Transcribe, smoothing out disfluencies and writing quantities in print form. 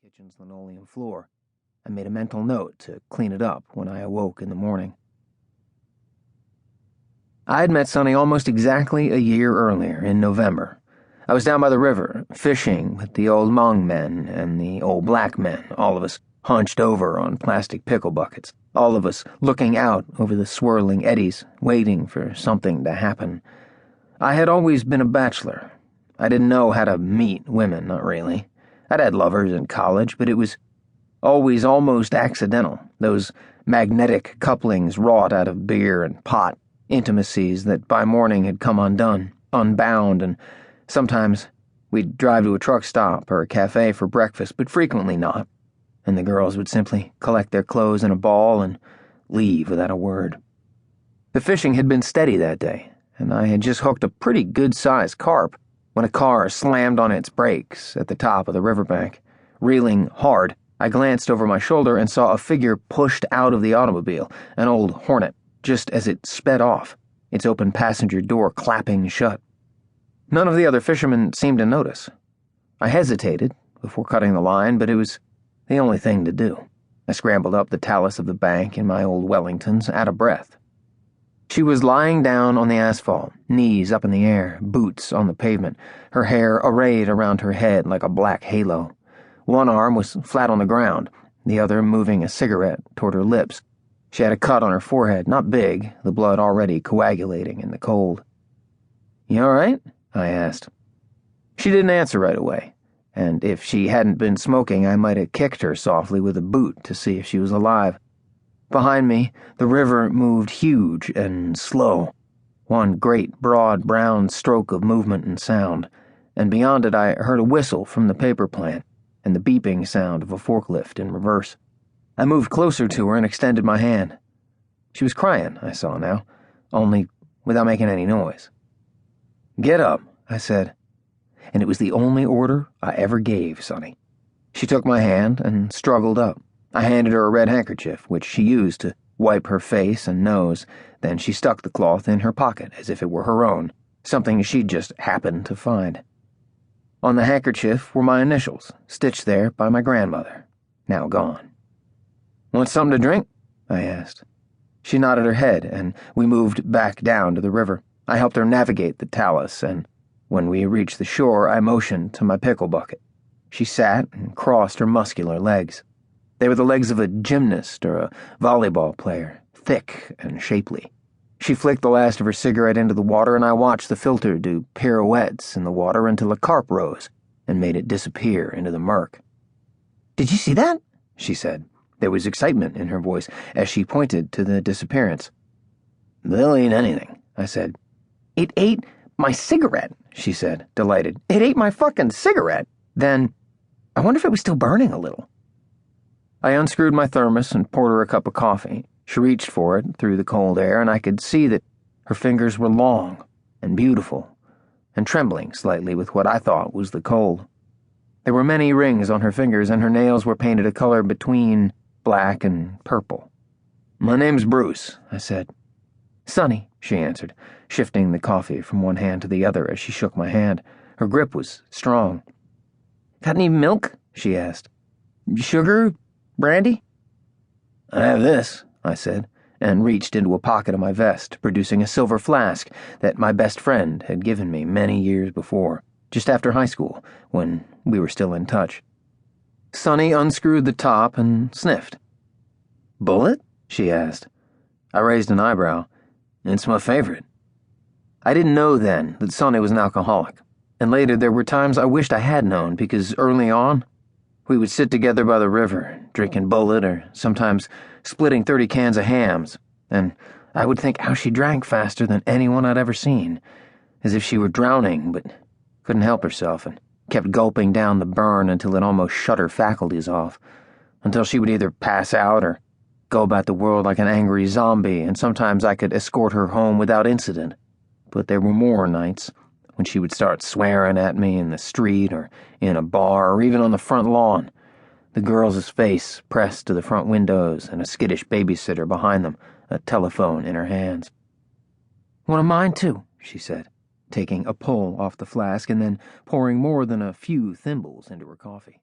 kitchen's linoleum floor. I made a mental note to clean it up when I awoke in the morning. I had met Sonny almost exactly a year earlier, in November. I was down by the river, fishing with the old Hmong men and the old black men, all of us hunched over on plastic pickle buckets, all of us looking out over the swirling eddies, waiting for something to happen. I had always been a bachelor. I didn't know how to meet women, not really. I'd had lovers in college, but it was always almost accidental, those magnetic couplings wrought out of beer and pot, intimacies that by morning had come undone, unbound, and sometimes we'd drive to a truck stop or a cafe for breakfast, but frequently not, and the girls would simply collect their clothes in a ball and leave without a word. The fishing had been steady that day, and I had just hooked a pretty good-sized carp when a car slammed on its brakes at the top of the riverbank. Reeling hard, I glanced over my shoulder and saw a figure pushed out of the automobile, an old Hornet, just as it sped off, its open passenger door clapping shut. None of the other fishermen seemed to notice. I hesitated before cutting the line, but it was the only thing to do. I scrambled up the talus of the bank in my old Wellingtons, out of breath. She was lying down on the asphalt, knees up in the air, boots on the pavement, her hair arrayed around her head like a black halo. One arm was flat on the ground, the other moving a cigarette toward her lips. She had a cut on her forehead, not big, the blood already coagulating in the cold. "You all right?" I asked. She didn't answer right away, and if she hadn't been smoking, I might have kicked her softly with a boot to see if she was alive. Behind me, the river moved huge and slow, one great, broad, brown stroke of movement and sound, and beyond it I heard a whistle from the paper plant and the beeping sound of a forklift in reverse. I moved closer to her and extended my hand. She was crying, I saw now, only without making any noise. "Get up," I said, and it was the only order I ever gave Sonny. She took my hand and struggled up. I handed her a red handkerchief, which she used to wipe her face and nose. Then she stuck the cloth in her pocket as if it were her own, something she'd just happened to find. On the handkerchief were my initials, stitched there by my grandmother, now gone. "Want something to drink?" I asked. She nodded her head, and we moved back down to the river. I helped her navigate the talus, and when we reached the shore, I motioned to my pickle bucket. She sat and crossed her muscular legs. They were the legs of a gymnast or a volleyball player, thick and shapely. She flicked the last of her cigarette into the water, and I watched the filter do pirouettes in the water until a carp rose and made it disappear into the murk. "Did you see that?" she said. There was excitement in her voice as she pointed to the disappearance. "They'll eat anything," I said. "It ate my cigarette," she said, delighted. "It ate my fucking cigarette." Then, I wonder if it was still burning a little. I unscrewed my thermos and poured her a cup of coffee. She reached for it through the cold air, and I could see that her fingers were long and beautiful and trembling slightly with what I thought was the cold. There were many rings on her fingers, and her nails were painted a color between black and purple. "My name's Bruce," I said. "Sonny," she answered, shifting the coffee from one hand to the other as she shook my hand. Her grip was strong. "Got any milk?" she asked. "Sugar? Brandy?" "I have this," I said, and reached into a pocket of my vest, producing a silver flask that my best friend had given me many years before, just after high school, when we were still in touch. Sonny unscrewed the top and sniffed. "Bullet?" she asked. I raised an eyebrow. "It's my favorite." I didn't know then that Sonny was an alcoholic, and later there were times I wished I had known, because early on, we would sit together by the river, drinking Bullet or sometimes splitting 30 cans of hams, and I would think how she drank faster than anyone I'd ever seen, as if she were drowning but couldn't help herself and kept gulping down the burn until it almost shut her faculties off, until she would either pass out or go about the world like an angry zombie, and sometimes I could escort her home without incident. But there were more nights when she would start swearing at me in the street or in a bar or even on the front lawn, the girls' face pressed to the front windows and a skittish babysitter behind them, a telephone in her hands. "One of mine, too," she said, taking a pull off the flask and then pouring more than a few thimbles into her coffee.